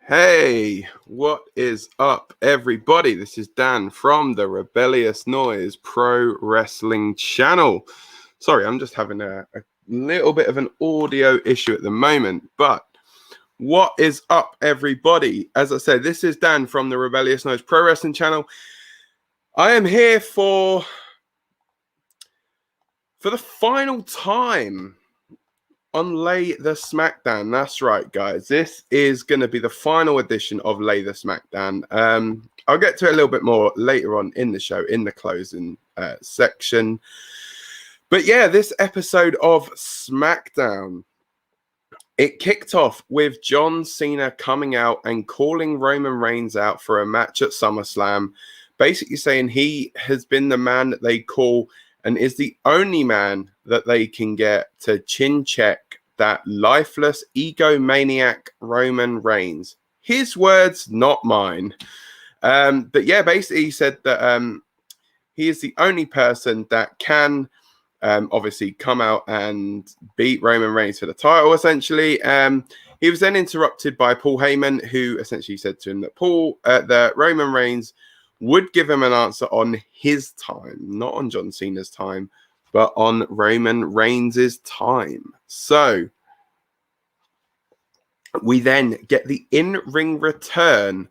Hey, what is up, everybody? This is Dan from the Rebellious Noise Pro Wrestling channel. Sorry, I'm just having a little bit of an audio issue at the moment, but what is up, everybody? As I said, this is Dan from the Rebellious Noise Pro Wrestling channel. I am here for the final time on Lay The SmackDan. That's right, guys. This is going to be the final edition of Lay The SmackDan. I'll get to it a little bit more later on in the show, in the closing section. But yeah, this episode of SmackDown, it kicked off with John Cena coming out and calling Roman Reigns out for a match at Summerslam, basically saying he has been the man that they call and is the only man that they can get to chin check that lifeless egomaniac Roman Reigns. His words, not mine. But yeah, basically he said that he is the only person that can obviously come out and beat Roman Reigns for the title, essentially. He was then interrupted by Paul Heyman, who essentially said to him that Roman Reigns would give him an answer on his time, not on John Cena's time, but on Roman Reigns' time. So we then get the in-ring return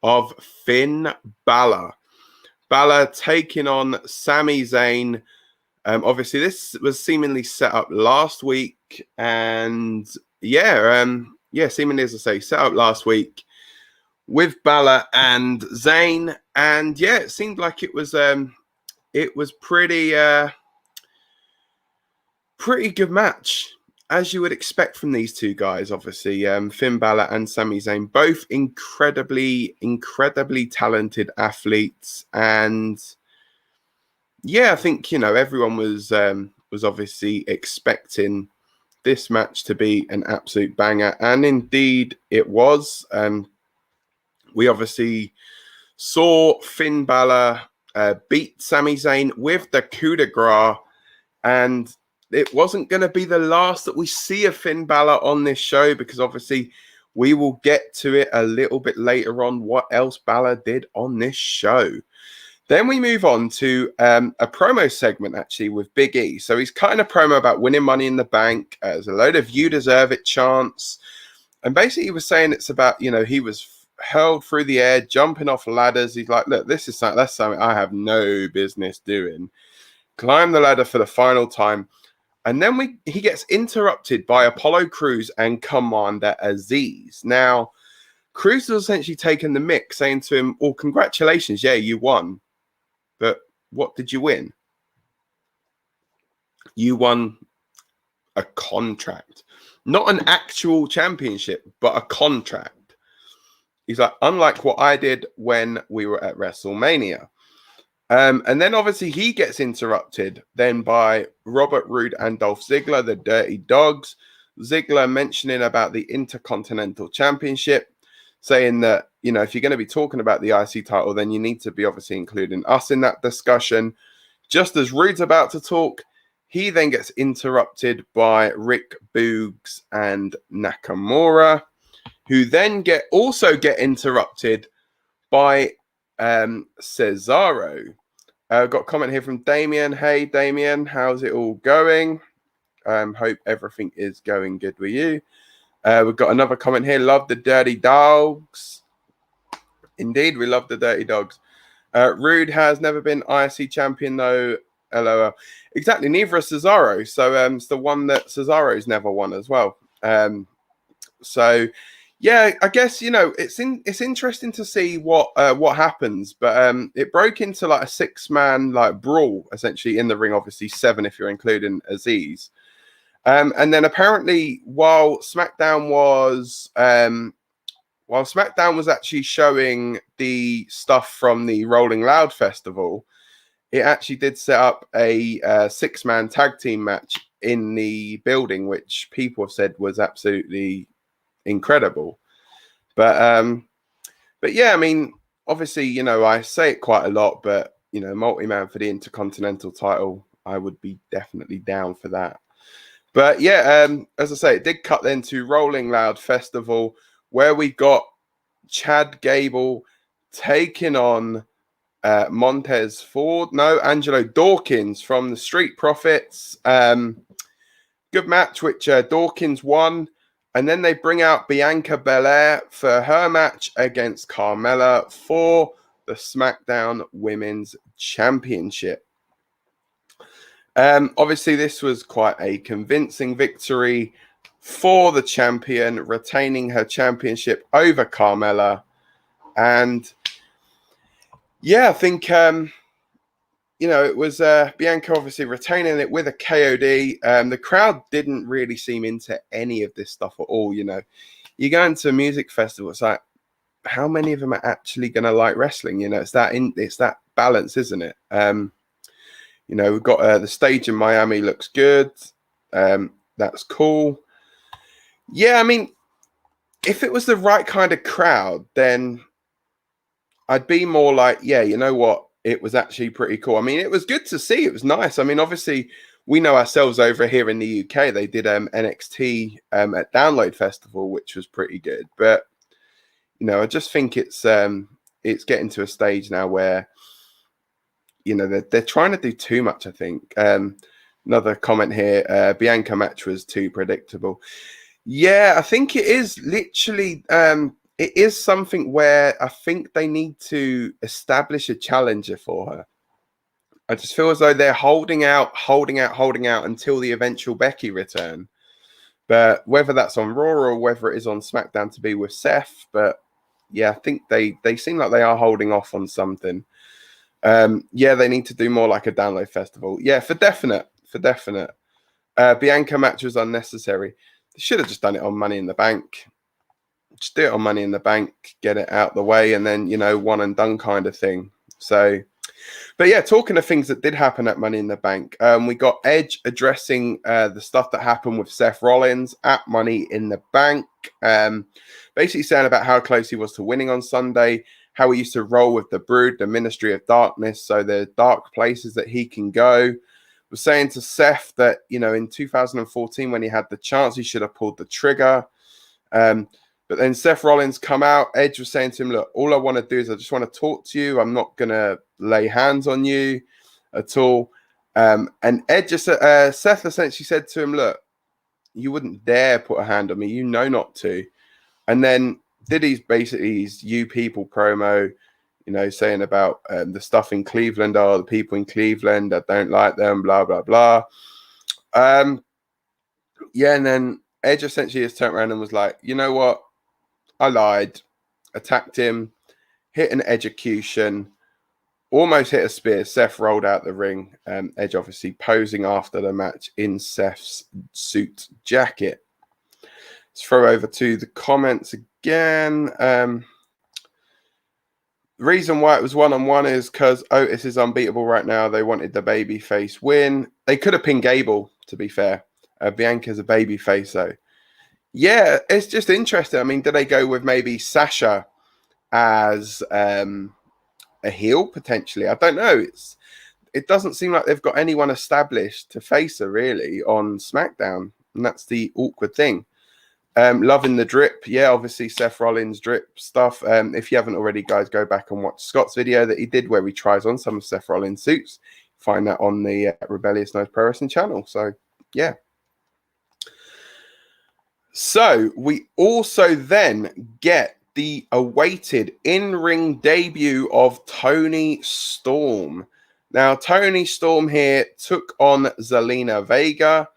of Finn Balor. Balor taking on Sami Zayn. Obviously, this was seemingly set up last week. And seemingly, as I say, set up last week with Balor and Zayn, and yeah, it seemed like it was pretty good match, as you would expect from these two guys. Obviously, Finn Balor and Sami Zayn, both incredibly talented athletes, and yeah, I think everyone was obviously expecting this match to be an absolute banger, and indeed it was. We obviously saw Finn Balor beat Sami Zayn with the coup de grace, and it wasn't going to be the last that we see of Finn Balor on this show, because obviously we will get to it a little bit later on what else Balor did on this show. Then we move on to a promo segment, actually, with Big E. So he's cutting a promo about winning Money in the Bank. There's a load of "you deserve it" chants. And basically he was saying it's about, he was hurled through the air, jumping off ladders. He's like, look, that's something I have no business doing. Climb the ladder for the final time. And then he gets interrupted by Apollo Crews and Commander Aziz. Now, Crews was essentially taking the mic, saying to him, well, congratulations, yeah, you won. But what did you win? You won a contract. Not an actual championship, but a contract. He's like, unlike what I did when we were at WrestleMania. And then obviously he gets interrupted then by Robert Roode and Dolph Ziggler, the Dirty Dogs. Ziggler mentioning about the Intercontinental Championship, saying that, if you're going to be talking about the IC title, then you need to be obviously including us in that discussion. Just as Roode's about to talk, he then gets interrupted by Rick Boogs and Nakamura, who then get interrupted by Cesaro. Got a comment here from Damien. Hey, Damien, how's it all going? Hope everything is going good with you. We've got another comment here. Love the Dirty Dogs. Indeed, we love the Dirty Dogs. Rude has never been IC champion, though. LOL. Exactly, neither has Cesaro. So it's the one that Cesaro's never won as well. So yeah, I guess it's interesting to see what happens, but it broke into like a 6-man like brawl essentially in the ring. Obviously 7 if you're including Aziz. And then apparently while SmackDown was actually showing the stuff from the Rolling Loud Festival, it actually did set up a 6-man tag team match in the building, which people have said was absolutely incredible. But yeah, I mean, obviously, I say it quite a lot, but multi-man for the Intercontinental title, I would be definitely down for that. But yeah, as I say, it did cut then to Rolling Loud Festival, where we got Chad Gable taking on Angelo Dawkins from the Street Profits. Good match, which Dawkins won. And then they bring out Bianca Belair for her match against Carmella for the SmackDown Women's Championship. Obviously, this was quite a convincing victory for the champion, retaining her championship over Carmella. And yeah, I think, it was Bianca obviously retaining it with a KOD. The crowd didn't really seem into any of this stuff at all. You go into a music festival, it's like, how many of them are actually going to like wrestling? It's that balance, isn't it? We've got the stage in Miami looks good. That's cool. Yeah, I mean, if it was the right kind of crowd, then I'd be more like, yeah, you know what? It was actually pretty cool. I mean, it was good to see. It was nice. I mean, obviously, we know ourselves over here in the UK. They did NXT at Download Festival, which was pretty good. But, I just think it's getting to a stage now where, they're trying to do too much, I think. Another comment here, Bianca match was too predictable. Yeah, I think it is literally, it is something where I think they need to establish a challenger for her. I just feel as though they're holding out until the eventual Becky return. But whether that's on Raw or whether it is on SmackDown to be with Seth, but yeah, I think they seem like they are holding off on something. Yeah, they need to do more like a Download Festival. Yeah, for definite. Bianca match was unnecessary. They should have just done it on Money in the Bank. Just do it on Money in the Bank, get it out the way, and then, one and done kind of thing. So, but yeah, talking of things that did happen at Money in the Bank, we got Edge addressing the stuff that happened with Seth Rollins at Money in the Bank. Basically saying about how close he was to winning on Sunday, how he used to roll with the Brood, the Ministry of Darkness, so the dark places that he can go. Was saying to Seth that, in 2014, when he had the chance, he should have pulled the trigger. But then Seth Rollins come out. Edge was saying to him, look, all I want to do is I just want to talk to you. I'm not going to lay hands on you at all. And Edge Seth essentially said to him, look, you wouldn't dare put a hand on me. You know not to. And then did his You People promo, saying about the stuff in Cleveland, the people in Cleveland, I don't like them, blah, blah, blah. Yeah, and then Edge essentially just turned around and was like, you know what? I lied, attacked him, hit an execution, almost hit a spear. Seth rolled out the ring. Edge obviously posing after the match in Seth's suit jacket. Let's throw over to the comments again. The reason why it was one-on-one is because Otis is unbeatable right now. They wanted the babyface win. They could have pinned Gable, to be fair. Bianca's a babyface, though. Yeah, it's just interesting. I mean, do they go with maybe Sasha as a heel, potentially? I don't know. It doesn't seem like they've got anyone established to face her, really, on SmackDown. And that's the awkward thing. Loving the drip. Yeah, obviously Seth Rollins drip stuff. If you haven't already, guys, go back and watch Scott's video that he did where he tries on some of Seth Rollins suits. Find that on the Rebellious Noise Pro Wrestling channel. So, yeah. So, we also then get the awaited in-ring debut of Toni Storm. Now, Toni Storm here took on Zelina Vega.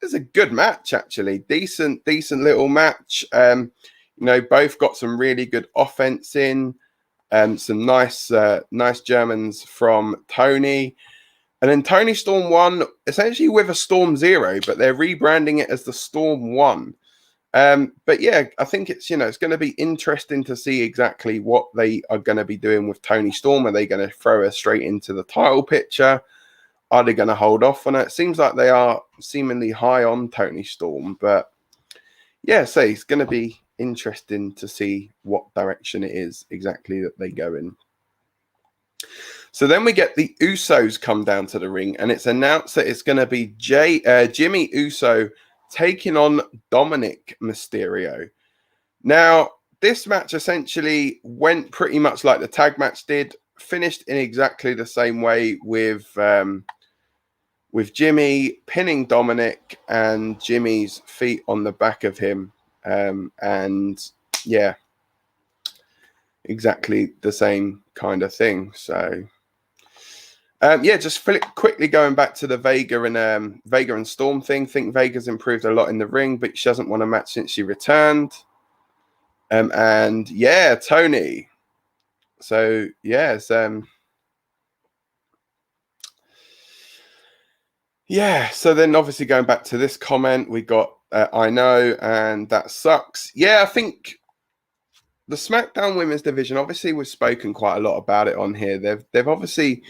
It's a good match, actually. Decent little match. Both got some really good offense in. Some nice Germans from Toni. And then Toni Storm won essentially with a Storm 0, but they're rebranding it as the Storm 1. But yeah, I think it's going to be interesting to see exactly what they are going to be doing with Toni Storm. Are they going to throw her straight into the title picture? Are they going to hold off on it? It seems like they are seemingly high on Toni Storm, but yeah, so it's going to be interesting to see what direction it is exactly that they go in. So then we get the Usos come down to the ring, and it's announced that it's going to be Jimmy Uso taking on Dominic Mysterio. Now, this match essentially went pretty much like the tag match did, finished in exactly the same way with Jimmy pinning Dominic and Jimmy's feet on the back of him. And yeah, exactly the same kind of thing. So yeah, just quickly going back to the Vega and Storm thing. Think Vega's improved a lot in the ring, but she hasn't won a match since she returned. And yeah, Tony. So yes, yeah. So then, obviously, going back to this comment, we got I know, and that sucks. Yeah, I think the SmackDown Women's Division. Obviously, we've spoken quite a lot about it on here. They've obviously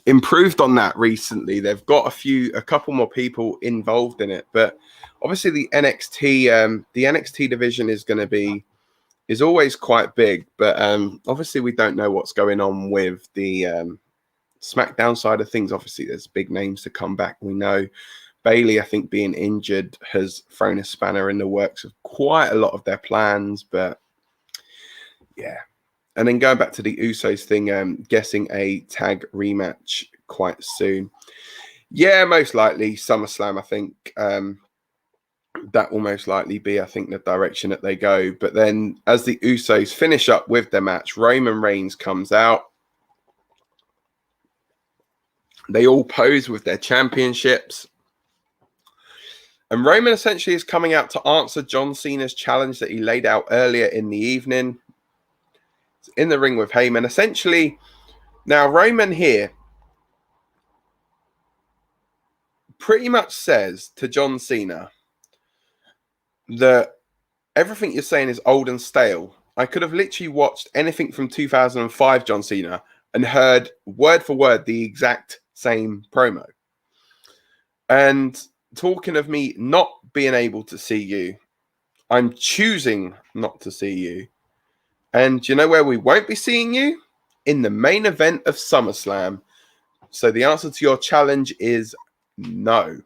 improved on that recently. They've got a couple more people involved in it, but obviously the NXT division is always quite big. But obviously, we don't know what's going on with the SmackDown side of things. Obviously, there's big names to come back. We know Bayley, I think, being injured has thrown a spanner in the works of quite a lot of their plans, but yeah. And then going back to the Usos thing, guessing a tag rematch quite soon. Yeah, most likely SummerSlam, I think. That will most likely be, I think, the direction that they go. But then as the Usos finish up with their match, Roman Reigns comes out. They all pose with their championships. And Roman essentially is coming out to answer John Cena's challenge that he laid out earlier in the evening. He's in the ring with Heyman. Essentially, now Roman here pretty much says to John Cena that everything you're saying is old and stale. I could have literally watched anything from 2005, John Cena, and heard word for word the exact same promo. And talking of me not being able to see you, I'm choosing not to see you. And you know where we won't be seeing you? In the main event of SummerSlam. So the answer to your challenge is no.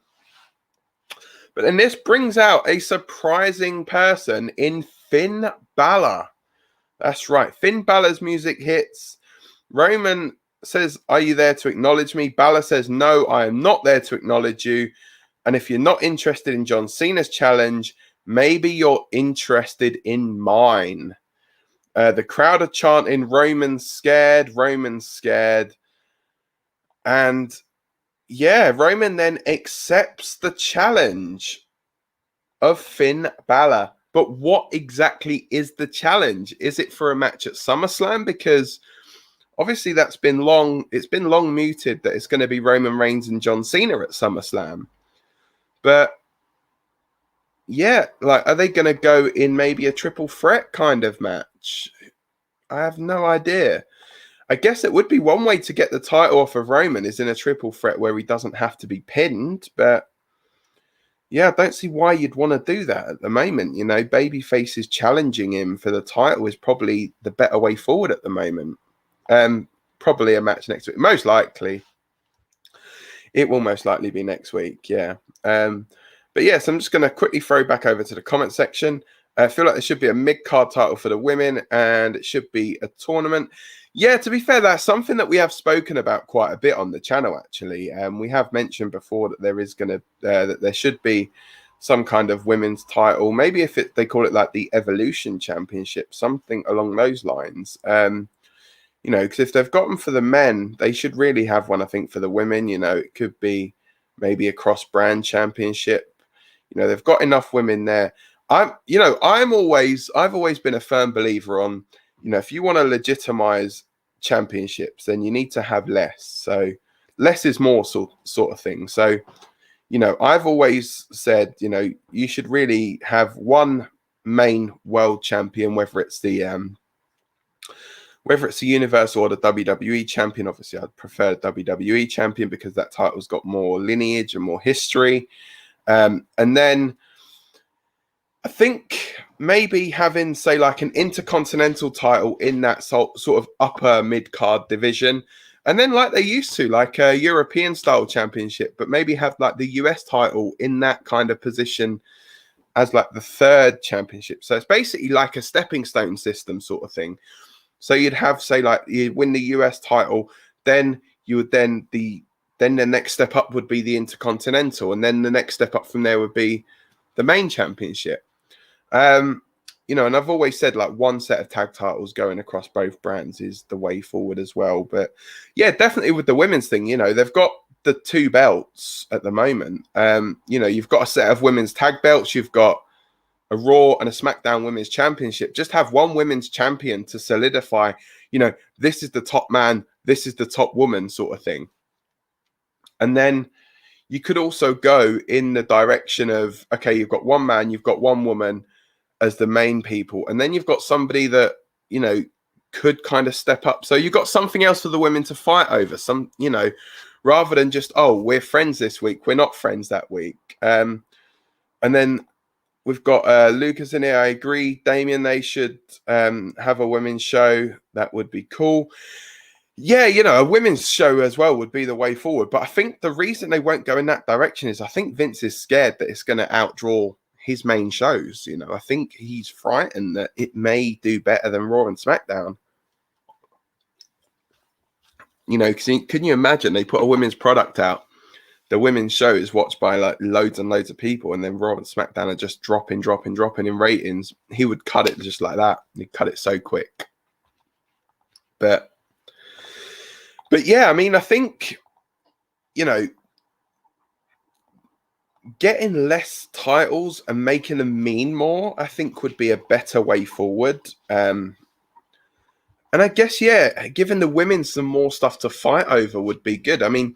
But then this brings out a surprising person in Finn Balor. That's right. Finn Balor's music hits. Roman says, "Are you there to acknowledge me?" Balor says, "No, I am not there to acknowledge you. And if you're not interested in John Cena's challenge, maybe you're interested in mine." The crowd are chanting, "Roman's scared, Roman's scared." And yeah, Roman then accepts the challenge of Finn Balor. But what exactly is the challenge? Is it for a match at SummerSlam? Because obviously it's been long mooted that it's going to be Roman Reigns and John Cena at SummerSlam. But yeah, like, are they going to go in maybe a triple threat kind of match? I have no idea. I guess it would be one way to get the title off of Roman is in a triple threat where he doesn't have to be pinned. But yeah, I don't see why you'd want to do that at the moment. You know, babyface is challenging him for the title is probably the better way forward at the moment. Probably a match next week. Most likely. It will most likely be next week, yeah. But yes, I'm just going to quickly throw back over to the comment section. I feel like there should be a mid-card title for the women, and it should be a tournament. Yeah, to be fair, that's something that we have spoken about quite a bit on the channel, actually. We have mentioned before that there is that there should be some kind of women's title. Maybe if they call it like the Evolution Championship, something along those lines. You know, because if they've got them for the men, they should really have one, I think, for the women. You know, it could be maybe a cross-brand championship. You know, they've got enough women there. I've always been a firm believer on, you know, if you want to legitimize championships, then you need to have less. So less is more sort of thing. So, you know, I've always said, you know, you should really have one main world champion, whether it's the Universal or the WWE champion. Obviously, I'd prefer WWE champion because that title's got more lineage and more history. And then I think maybe having, say, like an Intercontinental title in that sort of upper mid-card division. And then like they used to, like a European-style championship, but maybe have like the US title in that kind of position as like the third championship. So it's basically like a stepping stone system sort of thing. So you'd have, say, like you win the US title, then you would then the next step up would be the Intercontinental, and then the next step up from there would be the main championship. You know, and I've always said like one set of tag titles going across both brands is the way forward as well. But yeah, definitely with the women's thing, you know, they've got the 2 belts at the moment. You know, you've got a set of women's tag belts, you've got a Raw and a SmackDown Women's Championship. Just have one women's champion to solidify, you know, this is the top man, this is the top woman sort of thing. And then you could also go in the direction of, okay, you've got one man, you've got one woman as the main people, and then you've got somebody that, you know, could kind of step up. So you've got something else for the women to fight over, some, you know, rather than just, oh, we're friends this week, we're not friends that week. And then we've got Lucas in here. I agree, Damien, they should have a women's show. That would be cool. Yeah, you know, a women's show as well would be the way forward. But I think the reason they won't go in that direction is I think Vince is scared that it's going to outdraw his main shows. You know, I think he's frightened that it may do better than Raw and SmackDown. You know, can you imagine they put a women's product out, the women's show is watched by like loads and loads of people, and then Raw and SmackDown are just dropping in ratings. He would cut it just like that. He'd cut it so quick. But yeah, I mean, I think, you know, getting less titles and making them mean more, I think would be a better way forward. And I guess, yeah, giving the women some more stuff to fight over would be good. I mean,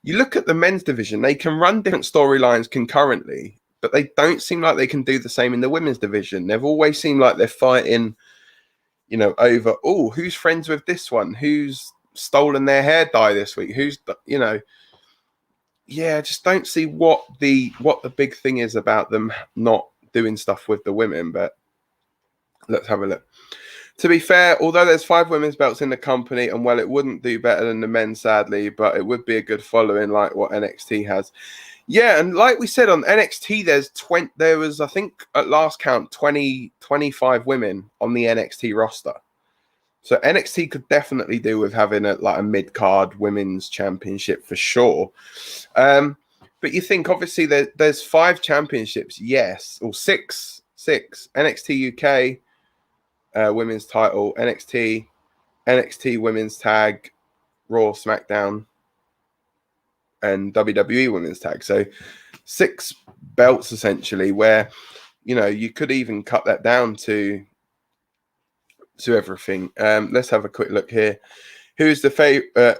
you look at the men's division, they can run different storylines concurrently, but they don't seem like they can do the same in the women's division. They've always seemed like they're fighting, you know, over, oh, who's friends with this one? Who's stolen their hair dye this week? Who's, you know, yeah, I just don't see what the big thing is about them not doing stuff with the women. But let's have a look. To be fair, although there's 5 women's belts in the company, and well, it wouldn't do better than the men, sadly, but it would be a good following like what NXT has. Yeah, and like we said on NXT, there was, I think, at last count, 25 women on the NXT roster. So NXT could definitely do with having a mid-card women's championship for sure. But you think, obviously, there's 5 championships, yes, or six. NXT UK women's title, NXT women's tag, Raw, SmackDown, and WWE women's tag. So 6 belts, essentially, where, you know, you could even cut that down to everything. Let's have a quick look here. Who's the favorite?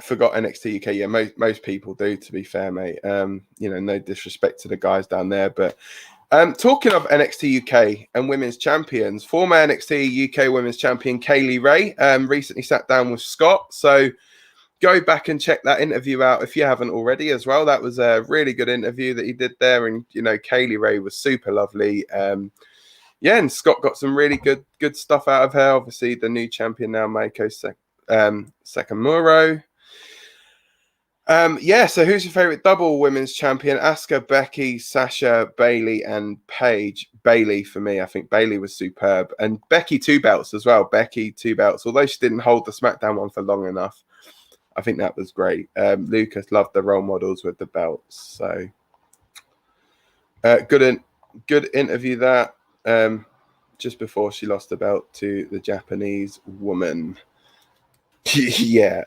Forgot NXT UK. Yeah, most people do, to be fair, mate. You know, no disrespect to the guys down there, but talking of NXT UK and women's champions, former NXT UK women's champion Kaylee Ray recently sat down with Scott. So go back and check that interview out if you haven't already as well. That was a really good interview that he did there, and you know, Kaylee Ray was super lovely. Yeah, and Scott got some really good stuff out of her. Obviously, the new champion now, Meiko Sakamura. Yeah, so who's your favorite double women's champion? Asuka, Becky, Sasha, Bailey, and Paige. Bailey for me. I think Bailey was superb. And Becky, 2 belts as well. Becky, 2 belts. Although she didn't hold the SmackDown one for long enough. I think that was great. Lucas loved the role models with the belts. So good interview that. Just before she lost the belt to the Japanese woman. Yeah.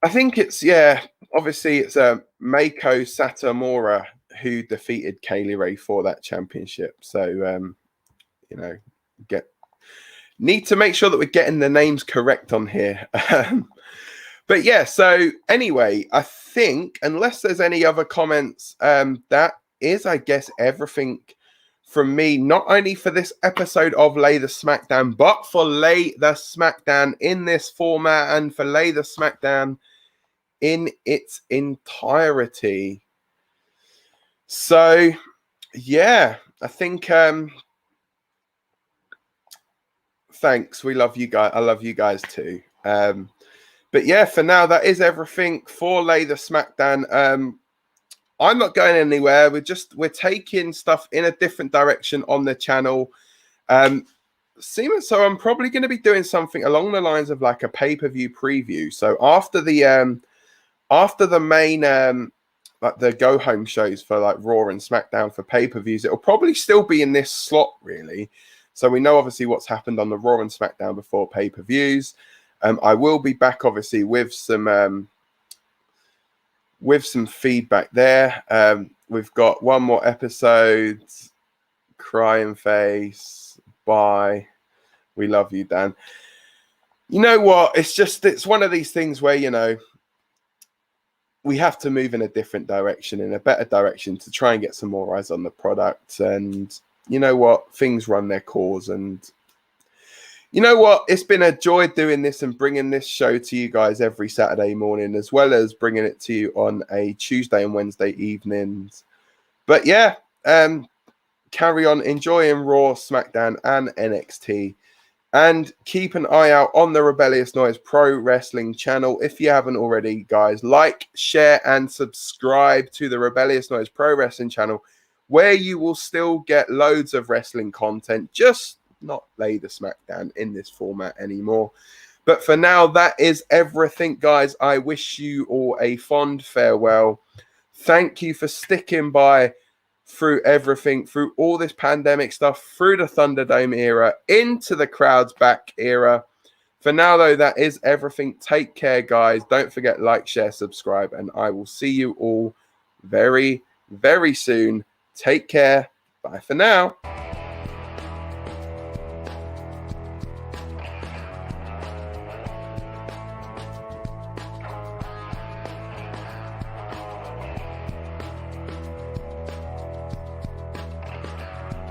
I think it's, yeah, obviously it's Meiko Satomura who defeated Kaylee Ray for that championship. So, you know, need to make sure that we're getting the names correct on here. But yeah, so anyway, I think, unless there's any other comments, that is, I guess, everything from me, not only for this episode of Lay the SmackDan, but for Lay the SmackDan in this format, and for Lay the SmackDan in its entirety. So, yeah, I think, thanks. We love you guys. I love you guys too. But yeah, for now, that is everything for Lay the SmackDan. I'm not going anywhere. We're taking stuff in a different direction on the channel. So I'm probably going to be doing something along the lines of like a pay-per-view preview. So after the main like the go home shows for like Raw and SmackDown for pay-per-views, it'll probably still be in this slot really. So we know obviously what's happened on the Raw and SmackDown before pay-per-views. I will be back obviously with some feedback there. We've got one more episode. Crying face. Bye. We love you, Dan. You know what? It's one of these things where, you know, we have to move in a different direction, in a better direction, to try and get some more eyes on the product. And you know what? Things run their course. And you know what? It's been a joy doing this and bringing this show to you guys every Saturday morning, as well as bringing it to you on a Tuesday and Wednesday evenings. But yeah, carry on enjoying Raw, SmackDown, and NXT. And keep an eye out on the Rebellious Noise Pro Wrestling channel. If you haven't already, guys, like, share, and subscribe to the Rebellious Noise Pro Wrestling channel, where you will still get loads of wrestling content, just not Lay The SmackDan in this format anymore. But for now, that is everything, guys. I wish you all a fond farewell. Thank you for sticking by through everything, through all this pandemic stuff, through the Thunderdome era, into the crowd's back era. For now, though, that is everything. Take care, guys. Don't forget, like, share, subscribe, and I will see you all very, very soon. Take care. Bye for now.